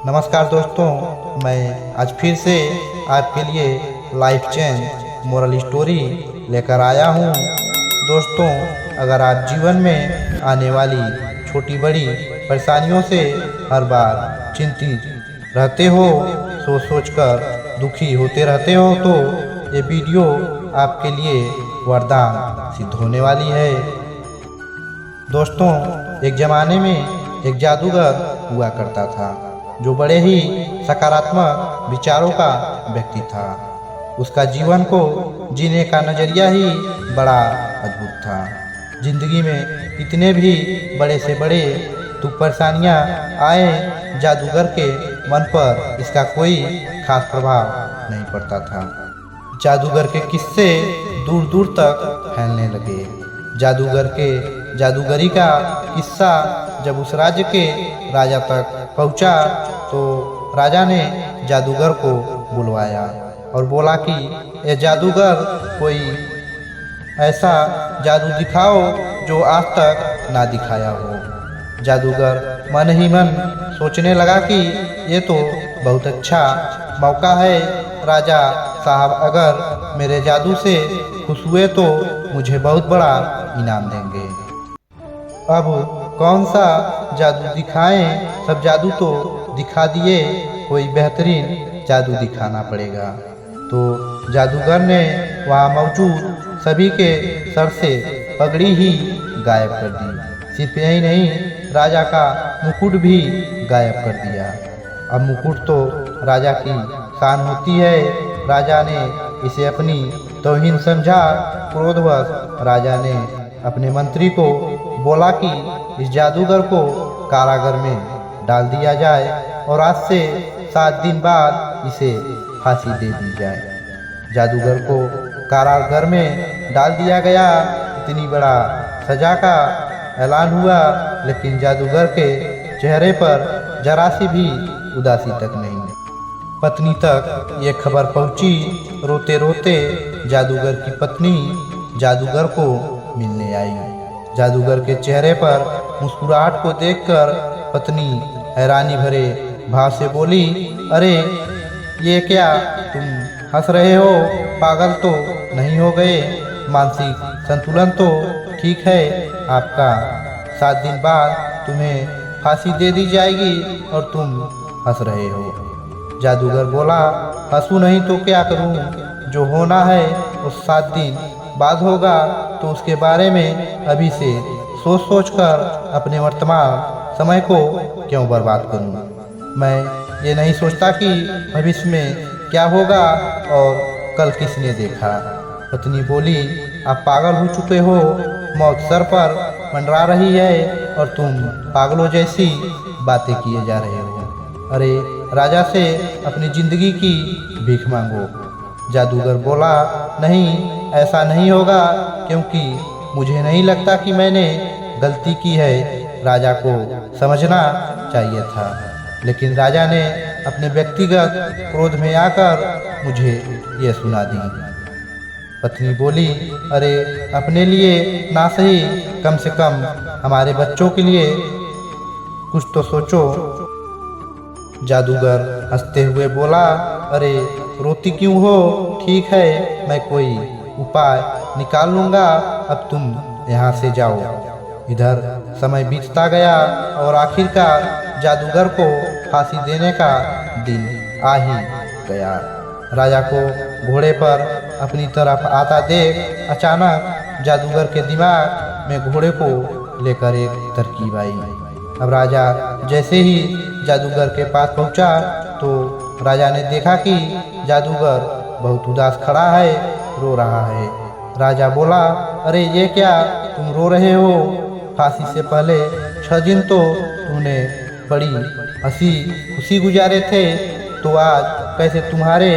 नमस्कार दोस्तों, मैं आज फिर से आपके लिए लाइफ चेंज मोरल स्टोरी लेकर आया हूँ। दोस्तों, अगर आप जीवन में आने वाली छोटी बड़ी परेशानियों से हर बार चिंतित रहते हो, सोच कर दुखी होते रहते हो, तो ये वीडियो आपके लिए वरदान सिद्ध होने वाली है। दोस्तों, एक ज़माने में एक जादूगर हुआ करता था जो बड़े ही सकारात्मक विचारों का व्यक्ति था। उसका जीवन को जीने का नज़रिया ही बड़ा अद्भुत था। जिंदगी में इतने भी बड़े से बड़े दुख परेशानियाँ आए, जादूगर के मन पर इसका कोई खास प्रभाव नहीं पड़ता था। जादूगर के किस्से दूर दूर तक फैलने लगे। जादूगर के जादूगरी का किस्सा जब उस राज्य के राजा तक पहुंचा तो राजा ने जादूगर को बुलवाया और बोला कि ये जादूगर कोई ऐसा जादू दिखाओ जो आज तक ना दिखाया हो। जादूगर मन ही मन सोचने लगा कि ये तो बहुत अच्छा मौका है। राजा साहब अगर मेरे जादू से खुश हुए तो मुझे बहुत बड़ा इनाम देंगे। अब कौन सा जादू दिखाएं? सब जादू तो दिखा दिए, कोई बेहतरीन जादू दिखाना पड़ेगा। तो जादूगर ने वहाँ मौजूद सभी के सर से पगड़ी ही गायब कर दी। सिर्फ यही नहीं, राजा का मुकुट भी गायब कर दिया। अब मुकुट तो राजा की शान होती है। राजा ने इसे अपनी तौहीन समझा। क्रोधवश राजा ने अपने मंत्री को बोला कि इस जादूगर को कारागार में डाल दिया जाए और आज से 7 दिन बाद इसे फांसी दे दी जाए। जादूगर को कारागार में डाल दिया गया। इतनी बड़ा सजा का ऐलान हुआ, लेकिन जादूगर के चेहरे पर जरा सी भी उदासी तक नहीं। पत्नी तक ये खबर पहुंची। रोते रोते जादूगर की पत्नी जादूगर को मिलने आई। जादूगर के चेहरे पर मुस्कुराहट को देखकर पत्नी हैरानी भरे भाव से बोली, अरे ये क्या, तुम हंस रहे हो? पागल तो नहीं हो गए? मानसिक संतुलन तो ठीक है आपका? 7 दिन बाद तुम्हें फांसी दे दी जाएगी और तुम हंस रहे हो। जादूगर बोला, हंसू नहीं तो क्या करूं? जो होना है उस 7 दिन बाद होगा, तो उसके बारे में अभी से सोच कर अपने वर्तमान समय को क्यों बर्बाद करूं? मैं ये नहीं सोचता कि भविष्य में क्या होगा और कल किसने देखा। पत्नी बोली, आप पागल हो चुके हो। मौत सर पर मंडरा रही है और तुम पागलों जैसी बातें किए जा रहे हो। अरे राजा से अपनी जिंदगी की भीख मांगो। जादूगर बोला, नहीं, ऐसा नहीं होगा, क्योंकि मुझे नहीं लगता कि मैंने गलती की है। राजा को समझना चाहिए था, लेकिन राजा ने अपने व्यक्तिगत क्रोध में आकर मुझे ये सुना दी। पत्नी बोली, अरे अपने लिए ना सही, कम से कम हमारे बच्चों के लिए कुछ तो सोचो। जादूगर हंसते हुए बोला, अरे रोती क्यों हो? ठीक है, मैं कोई उपाय निकाल लूँगा। अब तुम यहाँ से जाओ। इधर समय बीतता गया और आखिरकार जादूगर को फांसी देने का दिन आ ही गया। राजा को घोड़े पर अपनी तरफ आता देख अचानक जादूगर के दिमाग में घोड़े को लेकर एक तरकीब आई। अब राजा जैसे ही जादूगर के पास पहुंचा तो राजा ने देखा कि जादूगर बहुत उदास खड़ा है, रो रहा है। राजा बोला, अरे ये क्या, तुम रो रहे हो? फांसी से पहले 6 दिन तो तुमने बड़ी हंसी खुशी गुजारे थे, तो आज कैसे तुम्हारे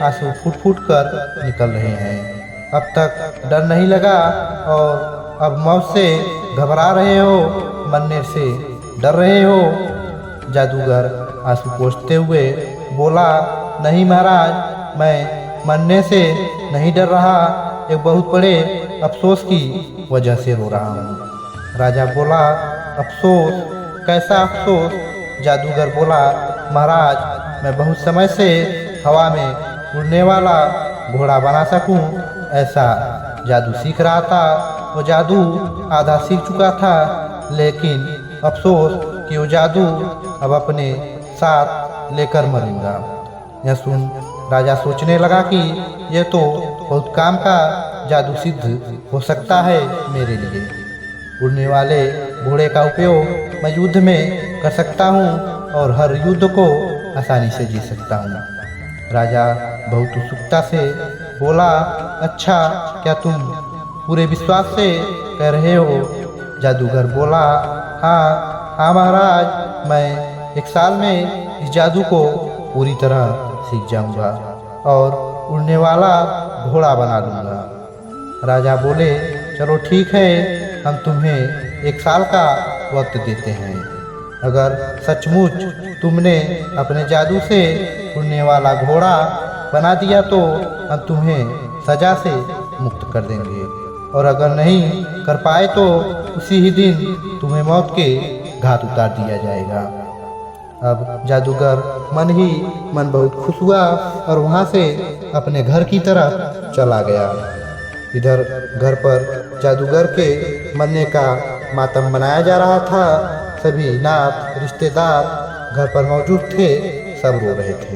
आंसू फूट फूट कर निकल रहे हैं? अब तक डर नहीं लगा और अब मौत से घबरा रहे हो, मरने से डर रहे हो? जादूगर आंसू पोंछते हुए बोला, नहीं महाराज, मैं मरने से नहीं डर रहा, एक बहुत बड़े अफसोस की वजह से रो रहा हूँ। राजा बोला, अफसोस? कैसा अफसोस? जादूगर बोला, महाराज मैं बहुत समय से हवा में उड़ने वाला घोड़ा बना सकूं ऐसा जादू सीख रहा था। वो जादू आधा सीख चुका था, लेकिन अफसोस कि वो जादू अब अपने साथ लेकर मरूंगा। यह सुन राजा सोचने लगा कि यह तो बहुत काम का जादू सिद्ध हो सकता है मेरे लिए। उड़ने वाले घोड़े का उपयोग मैं युद्ध में कर सकता हूँ और हर युद्ध को आसानी से जीत सकता हूँ। राजा बहुत उत्सुकता से बोला, अच्छा क्या तुम पूरे विश्वास से कह रहे हो? जादूगर बोला, हाँ महाराज, मैं 1 साल में इस जादू को पूरी तरह सीख जाऊंगा और उड़ने वाला घोड़ा बना लूँगा। राजा बोले, चलो ठीक है, हम तुम्हें 1 साल का वक्त देते हैं। अगर सचमुच तुमने अपने जादू से उड़ने वाला घोड़ा बना दिया तो हम तुम्हें सजा से मुक्त कर देंगे, और अगर नहीं कर पाए तो उसी ही दिन तुम्हें मौत के घाट उतार दिया जाएगा। अब जादूगर मन ही मन बहुत खुश हुआ और वहाँ से अपने घर की तरफ चला गया। इधर घर पर जादूगर के मरने का मातम मनाया जा रहा था। सभी नात रिश्तेदार घर पर मौजूद थे, सब रो रहे थे।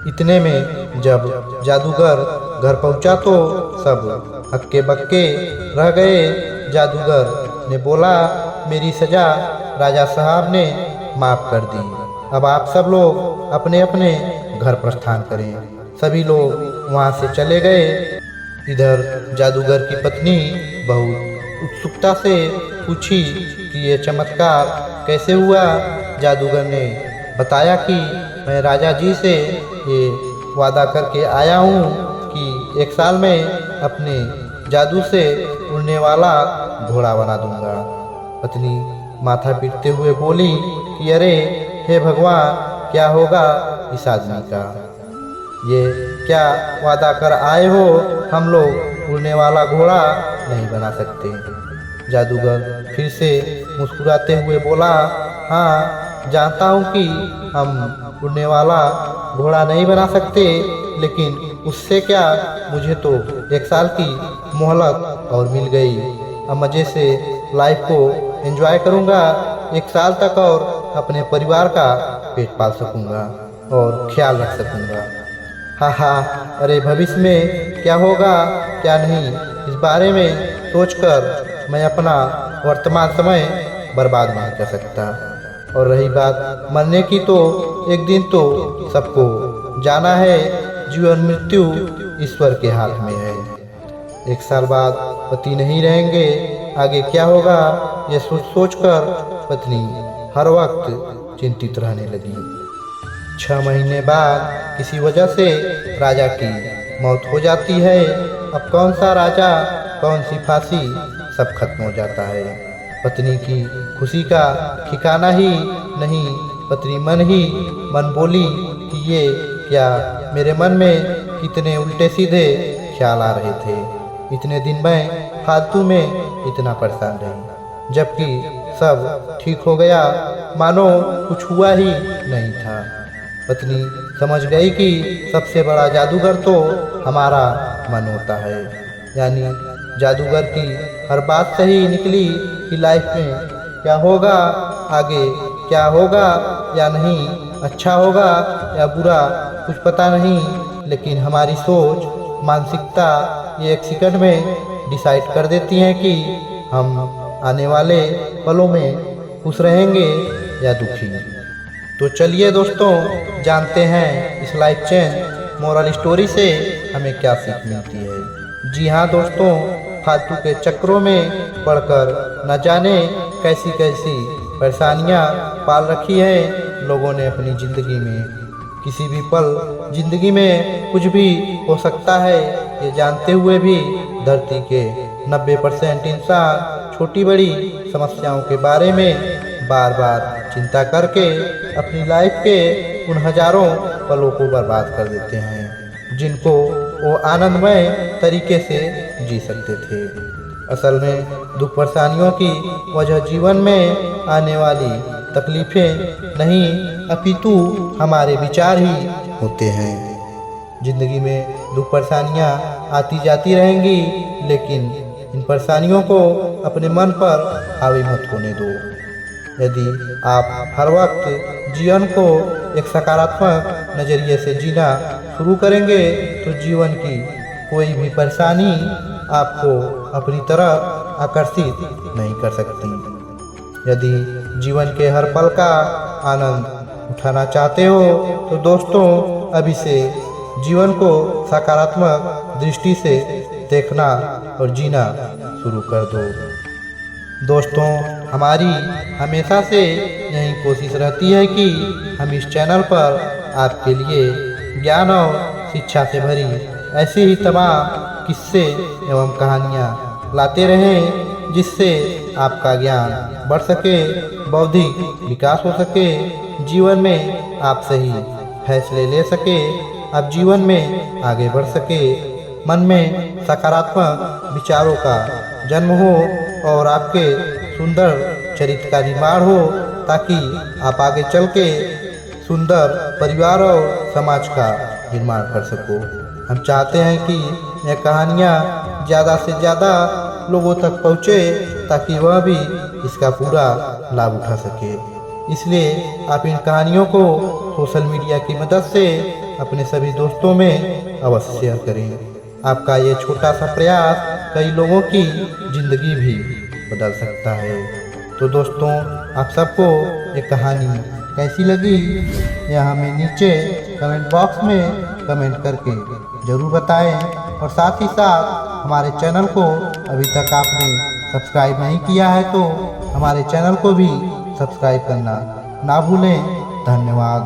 इतने में जब जादूगर घर पहुंचा तो सब हक्के बक्के रह गए। जादूगर ने बोला, मेरी सजा राजा साहब ने माफ़ कर दी, अब आप सब लोग अपने अपने घर प्रस्थान करें। सभी लोग वहाँ से चले गए। इधर जादूगर की पत्नी बहुत उत्सुकता से पूछी कि ये चमत्कार कैसे हुआ। जादूगर ने बताया कि मैं राजा जी से ये वादा करके आया हूँ कि 1 साल में अपने जादू से उड़ने वाला घोड़ा बना दूंगा। पत्नी माथा पीटते हुए बोली कि अरे हे भगवान, क्या होगा इस आदमी का? ये क्या वादा कर आए हो? हम लोग उड़ने वाला घोड़ा नहीं बना सकते। जादूगर फिर से मुस्कुराते हुए बोला, हाँ जानता हूँ कि हम उड़ने वाला घोड़ा नहीं बना सकते, लेकिन उससे क्या, मुझे तो 1 साल की मोहलत और मिल गई। अब मज़े से लाइफ को एंजॉय करूँगा। 1 साल तक और अपने परिवार का पेट पाल सकूँगा और ख्याल रख सकूँगा। हाँ, अरे भविष्य में क्या होगा क्या नहीं, इस बारे में सोचकर मैं अपना वर्तमान समय बर्बाद नहीं कर सकता। और रही बात मरने की, तो एक दिन तो सबको जाना है। जीवन मृत्यु ईश्वर के हाथ में है। 1 साल बाद पति नहीं रहेंगे, आगे क्या होगा यह सोच कर पत्नी हर वक्त चिंतित रहने लगी। 6 महीने बाद किसी वजह से राजा की मौत हो जाती है। अब कौन सा राजा, कौन सी फांसी, सब खत्म हो जाता है। पत्नी की खुशी का ठिकाना ही नहीं। पत्नी मन ही मन बोली कि ये क्या, मेरे मन में कितने उल्टे सीधे ख्याल आ रहे थे। इतने दिन मैं फालतू में इतना परेशान रही, जबकि सब ठीक हो गया, मानो कुछ हुआ ही नहीं था। पत्नी समझ गई कि सबसे बड़ा जादूगर तो हमारा मन होता है। यानी जादूगर की हर बात सही निकली कि लाइफ में क्या होगा, आगे क्या होगा या नहीं, अच्छा होगा या बुरा, कुछ पता नहीं। लेकिन हमारी सोच, मानसिकता ये 1 सेकंड में डिसाइड कर देती हैं कि हम आने वाले पलों में खुश रहेंगे या दुखी। तो चलिए दोस्तों, जानते हैं इस लाइफ चेंज मोरल स्टोरी से हमें क्या सीख मिलती है। जी हाँ दोस्तों, फालतू के चक्रों में पड़कर न जाने कैसी कैसी परेशानियाँ पाल रखी हैं लोगों ने अपनी ज़िंदगी में। किसी भी पल ज़िंदगी में कुछ भी हो सकता है, ये जानते हुए भी धरती के 90% इंसान छोटी बड़ी समस्याओं के बारे में बार बार चिंता करके अपनी लाइफ के उन हजारों पलों को बर्बाद कर देते हैं, जिनको वो आनंदमय तरीके से जी सकते थे। असल में दुख परेशानियों की वजह जीवन में आने वाली तकलीफ़ें नहीं अपितु हमारे विचार ही होते हैं। ज़िंदगी में दुख परेशानियाँ आती जाती रहेंगी, लेकिन इन परेशानियों को अपने मन पर हावी मत होने दो। यदि आप हर वक्त जीवन को एक सकारात्मक नज़रिए से जीना शुरू करेंगे तो जीवन की कोई भी परेशानी आपको अपनी तरफ आकर्षित नहीं कर सकती। यदि जीवन के हर पल का आनंद उठाना चाहते हो तो दोस्तों अभी से जीवन को सकारात्मक दृष्टि से देखना और जीना शुरू कर दो। दोस्तों हमारी हमेशा से यही कोशिश रहती है कि हम इस चैनल पर आपके लिए ज्ञान और शिक्षा से भरी ऐसी ही तमाम किस्से एवं कहानियाँ लाते रहें, जिससे आपका ज्ञान बढ़ सके, बौद्धिक विकास हो सके, जीवन में आप सही फैसले ले सके, आप जीवन में आगे बढ़ सके, मन में सकारात्मक विचारों का जन्म हो और आपके सुंदर चरित्र का निर्माण हो, ताकि आप आगे चल के सुंदर परिवार और समाज का निर्माण कर सको। हम चाहते हैं कि यह कहानियाँ ज़्यादा से ज़्यादा लोगों तक पहुँचे, ताकि वह भी इसका पूरा लाभ उठा सके। इसलिए आप इन कहानियों को सोशल मीडिया की मदद से अपने सभी दोस्तों में अवश्य शेयर करें। आपका ये छोटा सा प्रयास कई लोगों की ज़िंदगी भी बदल सकता है। तो दोस्तों आप सबको ये कहानी कैसी लगी यह हमें नीचे कमेंट बॉक्स में कमेंट करके ज़रूर बताएं, और साथ ही साथ हमारे चैनल को अभी तक आपने सब्सक्राइब नहीं किया है तो हमारे चैनल को भी सब्सक्राइब करना ना भूलें। धन्यवाद।